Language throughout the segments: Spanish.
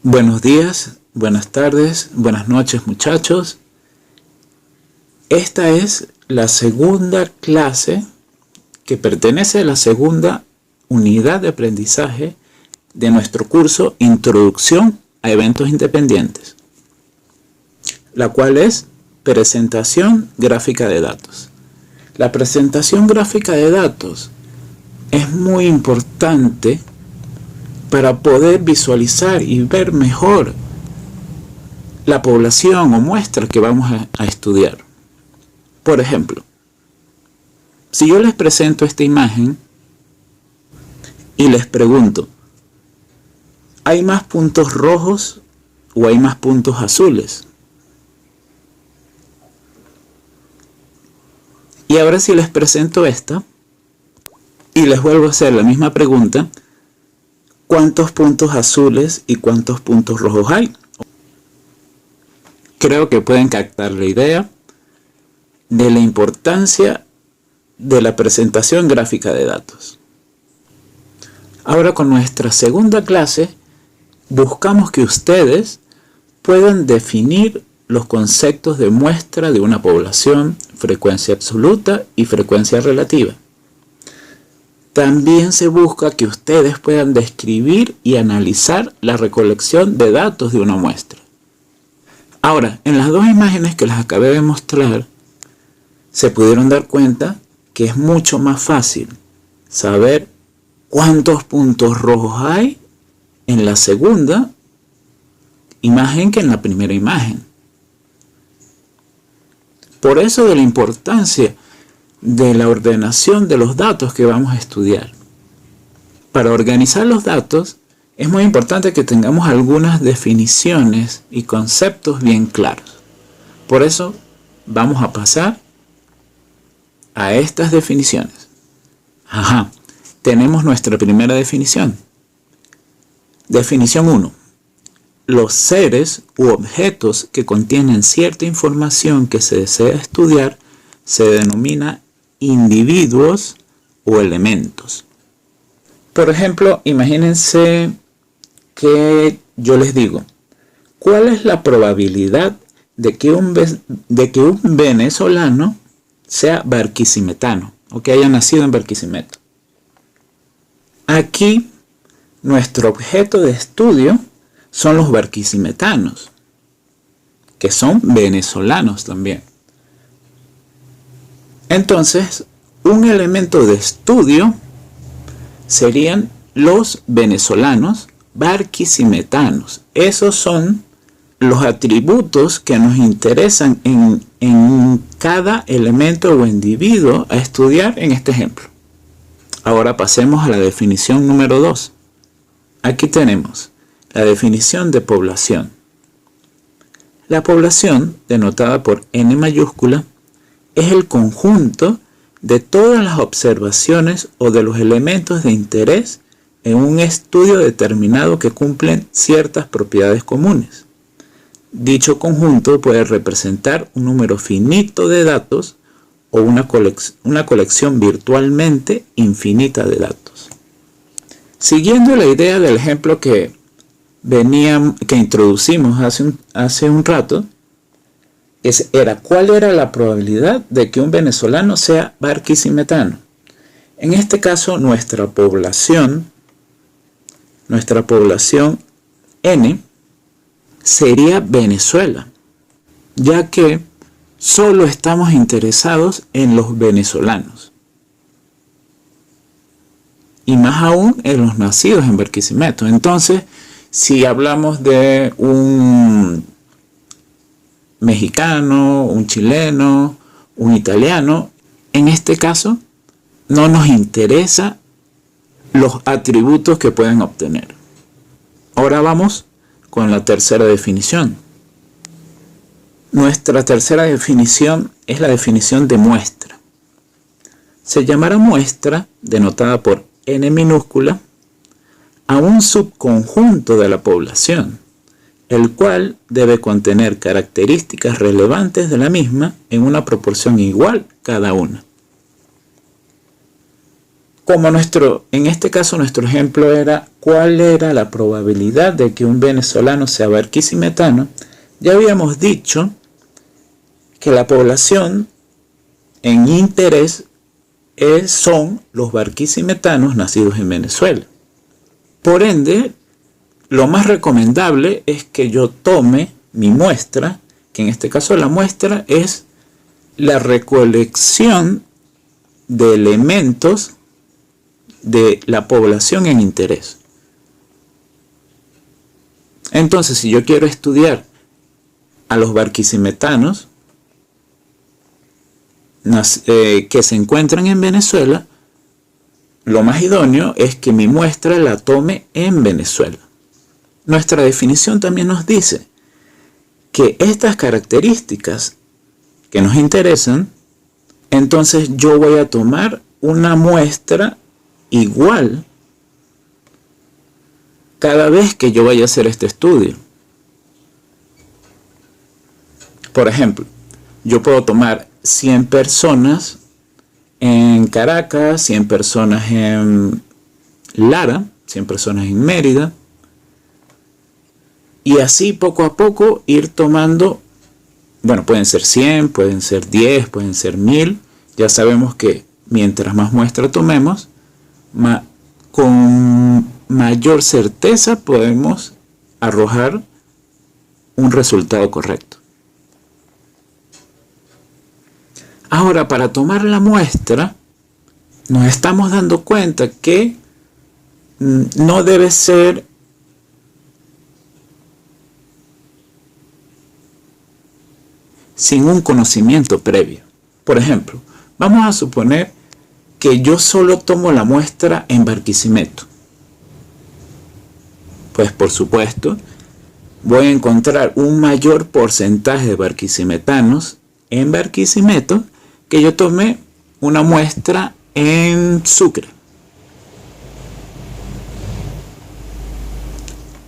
Buenos días, buenas tardes, buenas noches muchachos. Esta es la segunda clase que pertenece a la segunda unidad de aprendizaje de nuestro curso Introducción a Eventos Independientes, la cual es presentación gráfica de datos. La presentación gráfica de datos es muy importante para poder visualizar y ver mejor la población o muestra que vamos a estudiar. Por ejemplo, si yo les presento esta imagen y les pregunto, ¿hay más puntos rojos o hay más puntos azules? Y ahora si les presento esta y les vuelvo a hacer la misma pregunta, ¿cuántos puntos azules y cuántos puntos rojos hay? Creo que pueden captar la idea de la importancia de la presentación gráfica de datos. Ahora con nuestra segunda clase buscamos que ustedes puedan definir los conceptos de muestra de una población, frecuencia absoluta y frecuencia relativa. También se busca que ustedes puedan describir y analizar la recolección de datos de una muestra. Ahora, en las dos imágenes que les acabé de mostrar, se pudieron dar cuenta que es mucho más fácil saber cuántos puntos rojos hay en la segunda imagen que en la primera imagen. Por eso de la importancia de la ordenación de los datos que vamos a estudiar. Para organizar los datos es muy importante que tengamos algunas definiciones y conceptos bien claros. Por eso vamos a pasar a estas definiciones. Tenemos nuestra primera definición. Definición 1. Los seres u objetos que contienen cierta información que se desea estudiar se denomina individuos o elementos. Por ejemplo, imagínense que yo les digo, ¿cuál es la probabilidad de que un venezolano sea barquisimetano o que haya nacido en Barquisimeto? Aquí nuestro objeto de estudio son los barquisimetanos, que son venezolanos también. Entonces, un elemento de estudio serían los venezolanos barquisimetanos. Esos son los atributos que nos interesan en cada elemento o individuo a estudiar en este ejemplo. Ahora pasemos a la definición número 2. Aquí tenemos la definición de población. La población, denotada por N mayúscula, es el conjunto de todas las observaciones o de los elementos de interés en un estudio determinado que cumplen ciertas propiedades comunes. Dicho conjunto puede representar un número finito de datos o una colección virtualmente infinita de datos. Siguiendo la idea del ejemplo que introducimos hace un rato, ¿cuál era la probabilidad de que un venezolano sea barquisimetano? En este caso, nuestra población N sería Venezuela, ya que solo estamos interesados en los venezolanos. Y más aún en los nacidos en Barquisimeto. Entonces, si hablamos de un mexicano, un chileno, un italiano, en este caso no nos interesa los atributos que pueden obtener. Ahora vamos con la tercera definición. Nuestra tercera definición es la definición de muestra. Se llamará muestra, denotada por N minúscula, a un subconjunto de la población, el cual debe contener características relevantes de la misma en una proporción igual cada una. Como en este caso nuestro ejemplo era cuál era la probabilidad de que un venezolano sea barquisimetano, ya habíamos dicho que la población en interés son los barquisimetanos nacidos en Venezuela. Por ende, lo más recomendable es que yo tome mi muestra, que en este caso la muestra es la recolección de elementos de la población en interés. Entonces, si yo quiero estudiar a los barquisimetanos que se encuentran en Venezuela, lo más idóneo es que mi muestra la tome en Venezuela. Nuestra definición también nos dice que estas características que nos interesan, entonces yo voy a tomar una muestra igual cada vez que yo vaya a hacer este estudio. Por ejemplo, yo puedo tomar 100 personas en Caracas, 100 personas en Lara, 100 personas en Mérida, y así poco a poco ir tomando, bueno, pueden ser 100, pueden ser 10, pueden ser 1000. Ya sabemos que mientras más muestra tomemos, con mayor certeza podemos arrojar un resultado correcto. Ahora, para tomar la muestra, nos estamos dando cuenta que no debe ser sin un conocimiento previo. Por ejemplo, vamos a suponer que yo solo tomo la muestra en Barquisimeto. Pues por supuesto, voy a encontrar un mayor porcentaje de barquisimetanos en Barquisimeto que yo tomé una muestra en Sucre.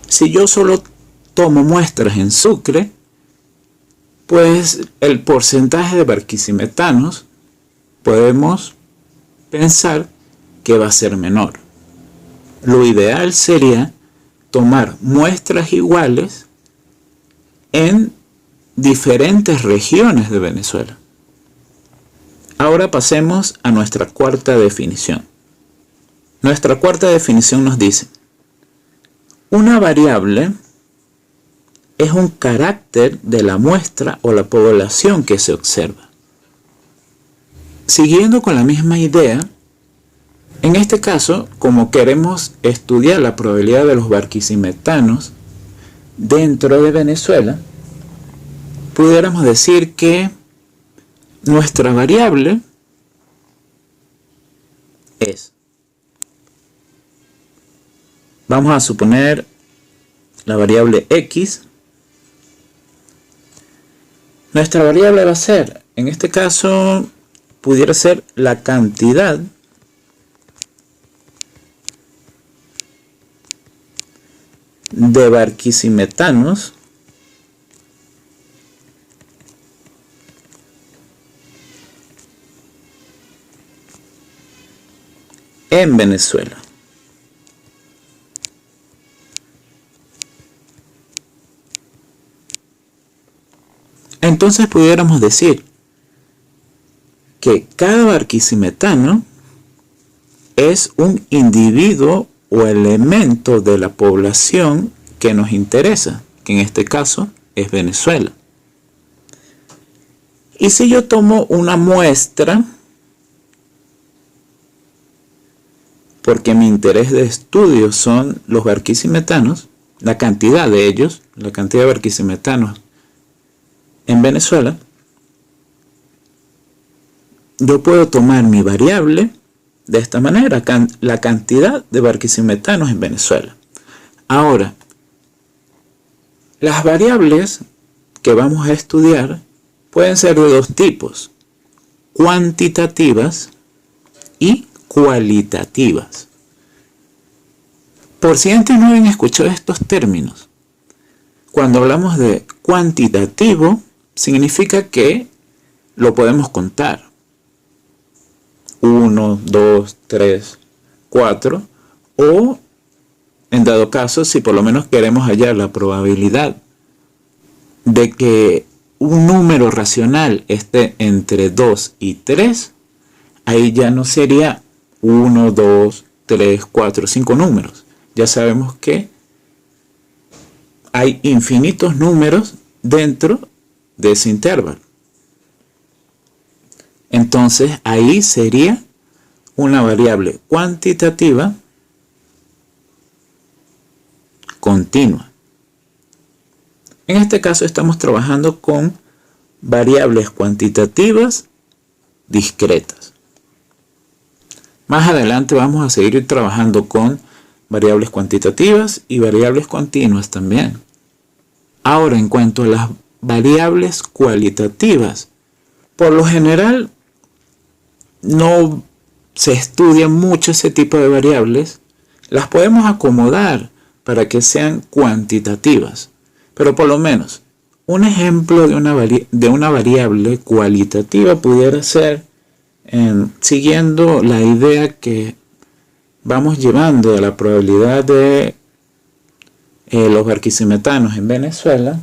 Si yo solo tomo muestras en Sucre, pues el porcentaje de barquisimetanos podemos pensar que va a ser menor. Lo ideal sería tomar muestras iguales en diferentes regiones de Venezuela. Ahora pasemos a nuestra cuarta definición. Nuestra cuarta definición nos dice: una variable es un carácter de la muestra o la población que se observa. Siguiendo con la misma idea, en este caso, como queremos estudiar la probabilidad de los barquisimetanos dentro de Venezuela, pudiéramos decir que nuestra variable es, vamos a suponer la variable X. Nuestra variable va a ser, en este caso, pudiera ser la cantidad de barquisimetanos en Venezuela. Entonces pudiéramos decir que cada barquisimetano es un individuo o elemento de la población que nos interesa, que en este caso es Venezuela. Y si yo tomo una muestra, porque mi interés de estudio son los barquisimetanos, la cantidad de ellos, la cantidad de barquisimetanos en Venezuela, yo puedo tomar mi variable de esta manera, la cantidad de barquisimetanos en Venezuela. Ahora, las variables que vamos a estudiar pueden ser de dos tipos: cuantitativas y cualitativas. Por si antes no habían escuchado estos términos, cuando hablamos de cuantitativo, significa que lo podemos contar. 1, 2, 3. 4, o en dado caso, si por lo menos queremos hallar la probabilidad de que un número racional esté entre 2 y 3, ahí ya no sería 1, 2, 3, 4, 5 números. Ya sabemos que hay infinitos números dentro de ese intervalo. Entonces ahí sería una variable cuantitativa continua. En este caso estamos trabajando con variables cuantitativas discretas. Más adelante vamos a seguir trabajando con variables cuantitativas y variables continuas también. Ahora, en cuanto a las variables cualitativas, por lo general no se estudia mucho ese tipo de variables. Las podemos acomodar para que sean cuantitativas, pero por lo menos un ejemplo de una variable cualitativa pudiera ser, siguiendo la idea que vamos llevando de la probabilidad de los barquisimetanos en Venezuela,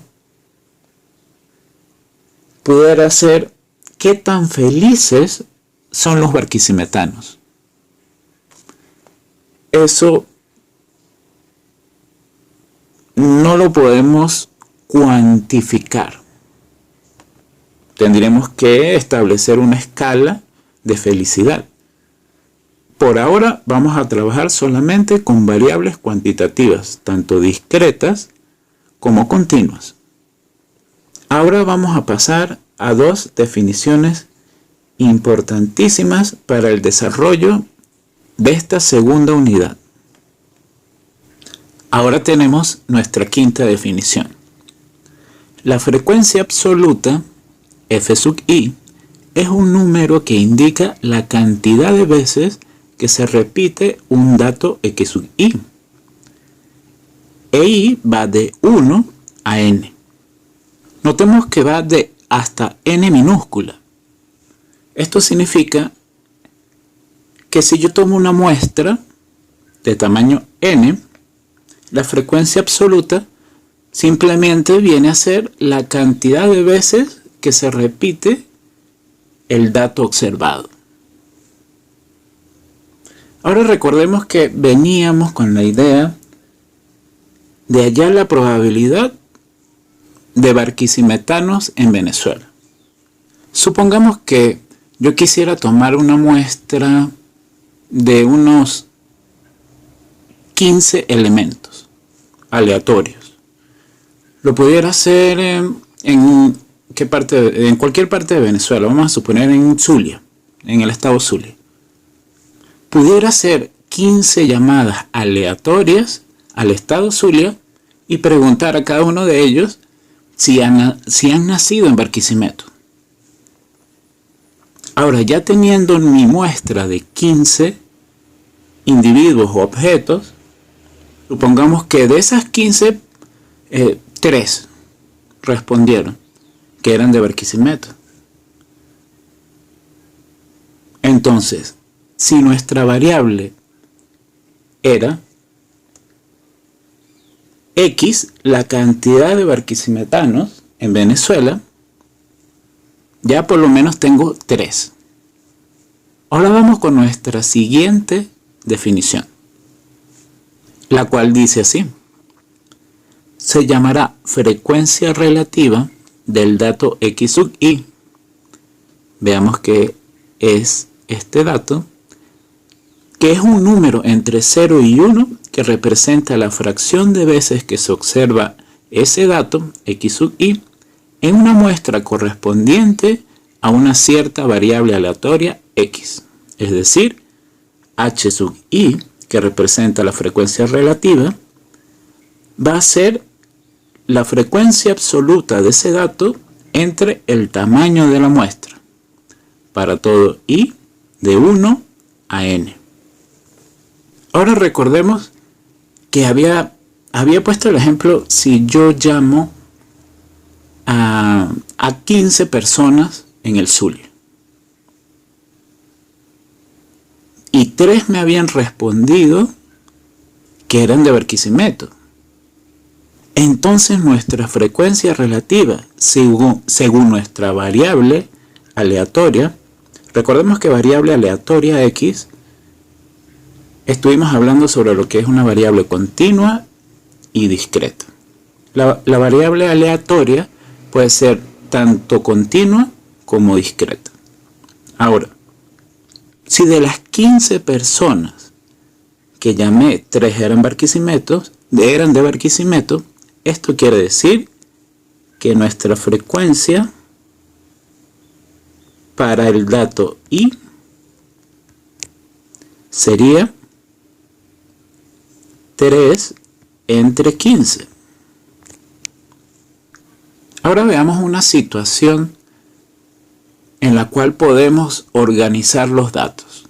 pudiera ser qué tan felices son los barquisimetanos. Eso no lo podemos cuantificar. Tendremos que establecer una escala de felicidad. Por ahora vamos a trabajar solamente con variables cuantitativas, tanto discretas como continuas. Ahora vamos a pasar a dos definiciones importantísimas para el desarrollo de esta segunda unidad. Ahora tenemos nuestra quinta definición. La frecuencia absoluta, f sub i, es un número que indica la cantidad de veces que se repite un dato x sub i. E i va de 1 a n. Notemos que va de hasta n minúscula. Esto significa que si yo tomo una muestra de tamaño n, la frecuencia absoluta simplemente viene a ser la cantidad de veces que se repite el dato observado. Ahora recordemos que veníamos con la idea de hallar la probabilidad de barquisimetanos en Venezuela. Supongamos que yo quisiera tomar una muestra de unos 15 elementos aleatorios. Lo pudiera hacer en cualquier parte de Venezuela. Vamos a suponer en Zulia, en el estado Zulia. Pudiera hacer 15 llamadas aleatorias al estado Zulia y preguntar a cada uno de ellos si han nacido en Barquisimeto. Ahora, ya teniendo mi muestra de 15 individuos o objetos, supongamos que de esas 15, 3 respondieron que eran de Barquisimeto. Entonces, si nuestra variable era X, la cantidad de barquisimetanos en Venezuela, ya por lo menos tengo 3. Ahora vamos con nuestra siguiente definición, la cual dice así: se llamará frecuencia relativa del dato x sub i. Veamos qué es este dato, que es un número entre 0 y 1 que representa la fracción de veces que se observa ese dato x sub i en una muestra correspondiente a una cierta variable aleatoria x, es decir, h sub i, que representa la frecuencia relativa, va a ser la frecuencia absoluta de ese dato entre el tamaño de la muestra, para todo i de 1 a n. Ahora recordemos que había puesto el ejemplo si yo llamo a 15 personas en el Zulia. y 3 me habían respondido que eran de Barquisimeto. Entonces nuestra frecuencia relativa, según nuestra variable aleatoria, recordemos que variable aleatoria X, estuvimos hablando sobre lo que es una variable continua y discreta. La variable aleatoria puede ser tanto continua como discreta. Ahora, si de las 15 personas que llamé, 3 eran de Barquisimeto, esto quiere decir que nuestra frecuencia para el dato I sería 3 entre 15. Ahora veamos una situación en la cual podemos organizar los datos.